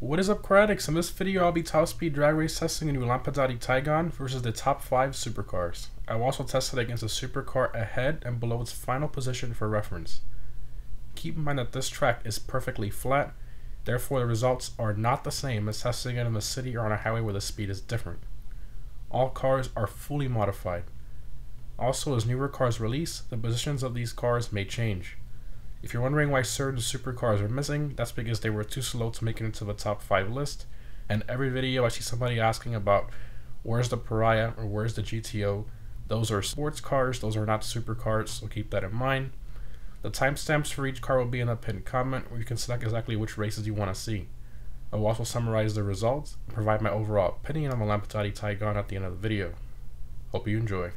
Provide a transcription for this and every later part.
What is up, Critics? In this video I'll be top speed drag race testing a new Lampadati Tigon versus the top 5 supercars. I will also test it against a supercar ahead and below its final position for reference. Keep in mind that this track is perfectly flat, therefore the results are not the same as testing it in the city or on a highway where the speed is different. All cars are fully modified. Also, as newer cars release, the positions of these cars may change. If you're wondering why certain supercars are missing, that's because they were too slow to make it into the top 5 list. And every video I see somebody asking about where's the Pariah or where's the GTO. Those are sports cars, those are not supercars, so keep that in mind. The timestamps for each car will be in a pinned comment where you can select exactly which races you want to see. I will also summarize the results and provide my overall opinion on the Lampadati Tigon at the end of the video. Hope you enjoy.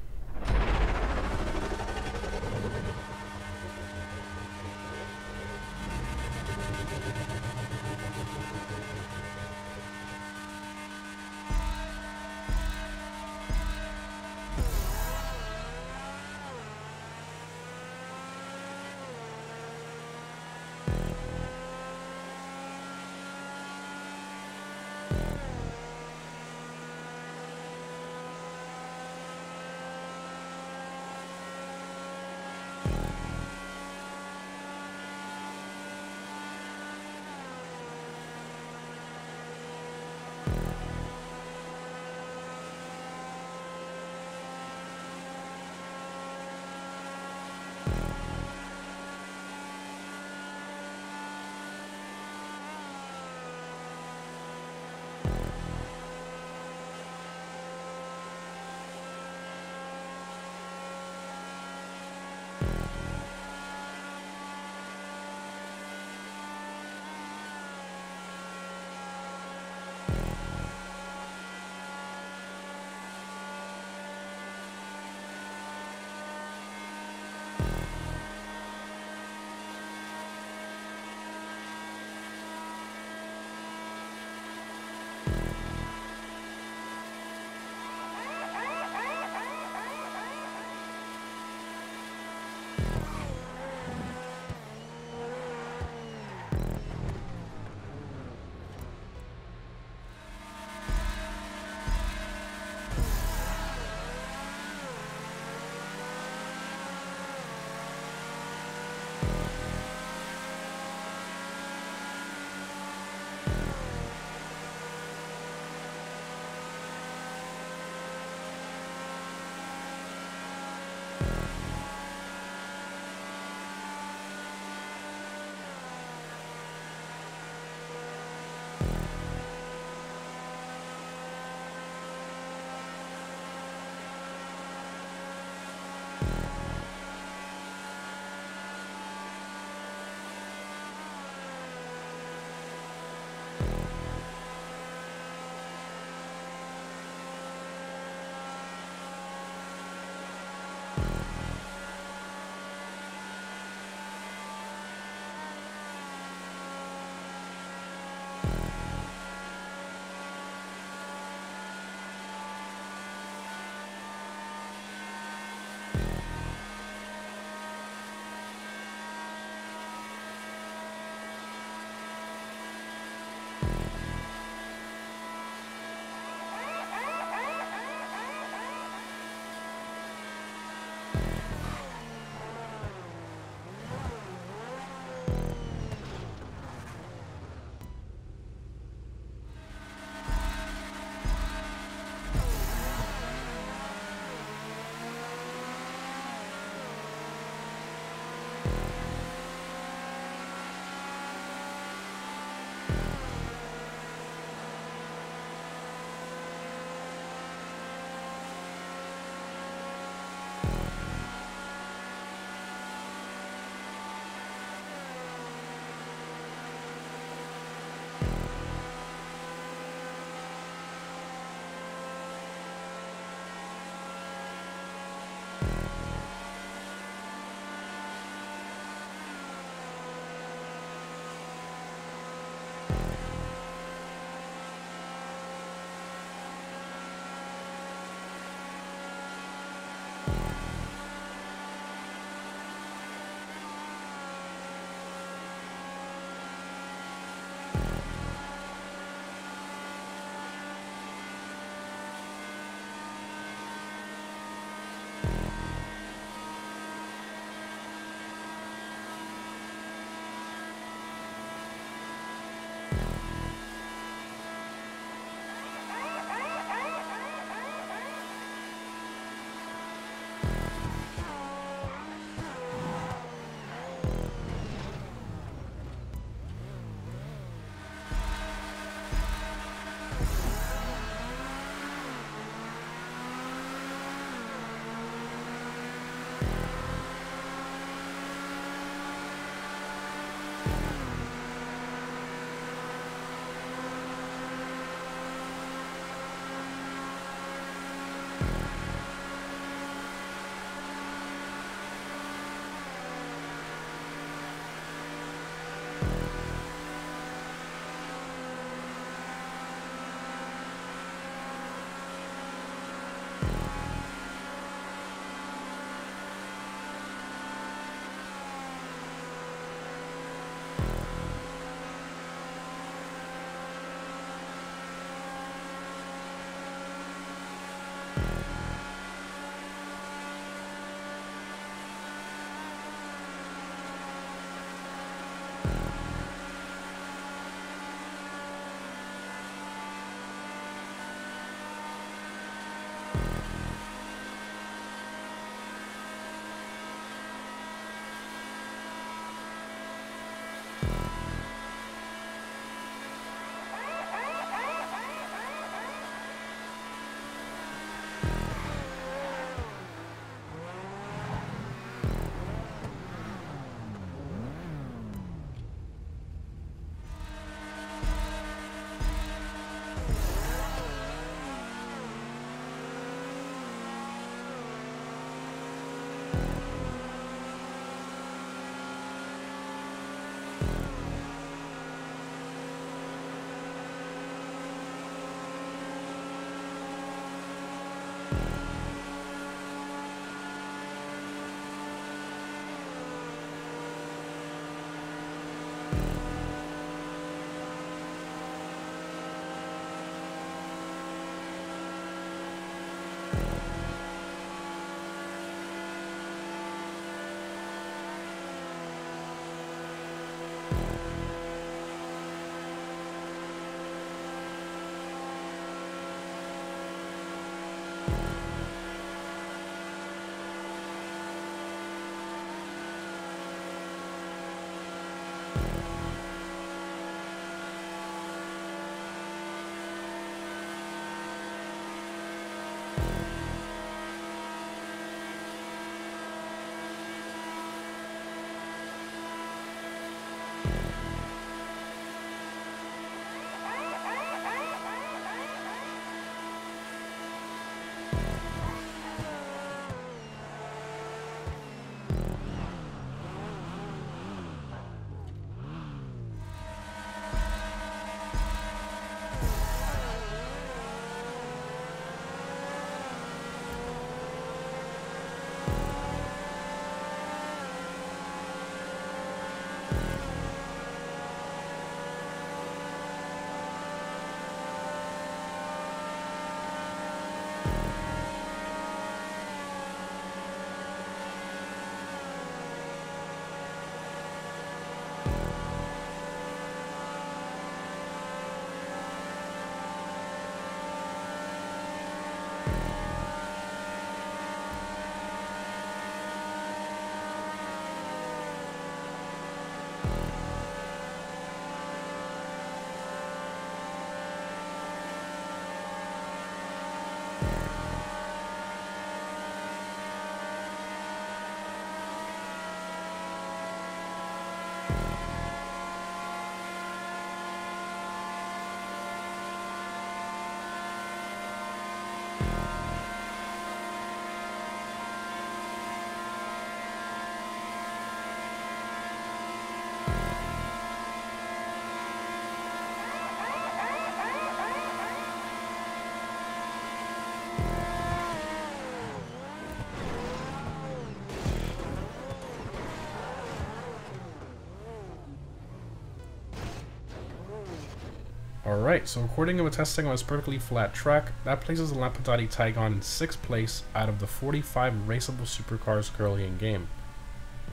Alright, so according to the testing on this perfectly flat track, that places the Lampadati Tigon in 6th place out of the 45 raceable supercars currently in game.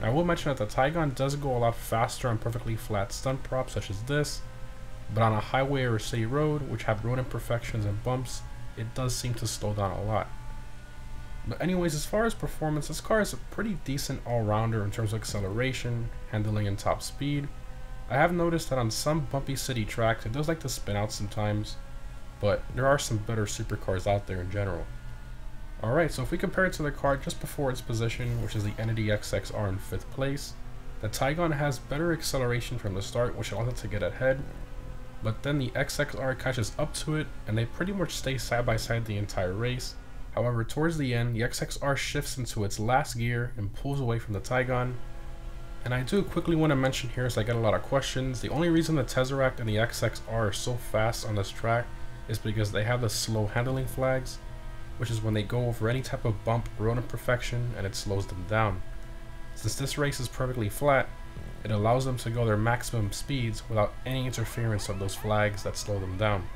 Now, I will mention that the Tigon does go a lot faster on perfectly flat stunt props such as this, but on a highway or a city road, which have road imperfections and bumps, it does seem to slow down a lot. But anyways, as far as performance, this car is a pretty decent all-rounder in terms of acceleration, handling, and top speed. I have noticed that on some bumpy city tracks, it does like to spin out sometimes, but there are some better supercars out there in general. Alright, so if we compare it to the car just before its position, which is the Entity XXR in 5th place, the Tigon has better acceleration from the start, which allows it to get ahead, but then the XXR catches up to it, and they pretty much stay side by side the entire race. However, towards the end, the XXR shifts into its last gear and pulls away from the Tigon. And I do quickly want to mention here, as I get a lot of questions, the only reason the Tezeract and the XXR are so fast on this track is because they have the slow handling flags, which is when they go over any type of bump or road imperfection and it slows them down. Since this race is perfectly flat, it allows them to go their maximum speeds without any interference of those flags that slow them down.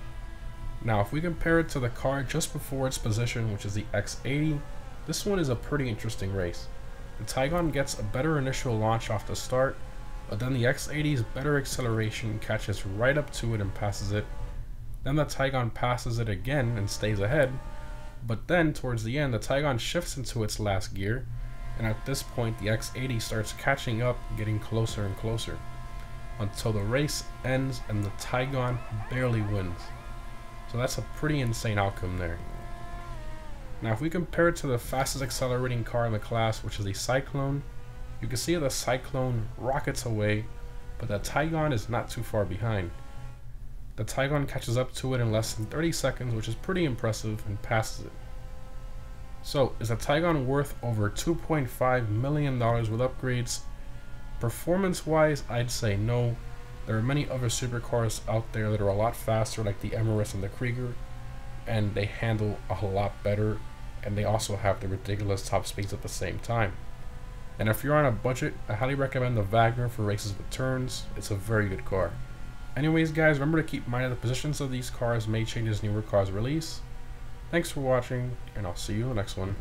Now, if we compare it to the car just before its position, which is the X80, this one is a pretty interesting race. The Tigon gets a better initial launch off the start, but then the X80's better acceleration catches right up to it and passes it. Then the Tigon passes it again and stays ahead, but then towards the end the Tigon shifts into its last gear, and at this point the X80 starts catching up, getting closer and closer, until the race ends and the Tigon barely wins. So that's a pretty insane outcome there. Now, if we compare it to the fastest accelerating car in the class, which is the Cyclone, you can see that the Cyclone rockets away, but the Tigon is not too far behind. The Tigon catches up to it in less than 30 seconds, which is pretty impressive, and passes it. So, is the Tigon worth over $2.5 million with upgrades? Performance-wise, I'd say no. There are many other supercars out there that are a lot faster, like the Emerus and the Krieger, and they handle a lot better, and they also have the ridiculous top speeds at the same time. And if you're on a budget, I highly recommend the Wagner for races with turns. It's a very good car. Anyways guys, remember to keep in mind that the positions of these cars may change as newer cars release. Thanks for watching, and I'll see you in the next one.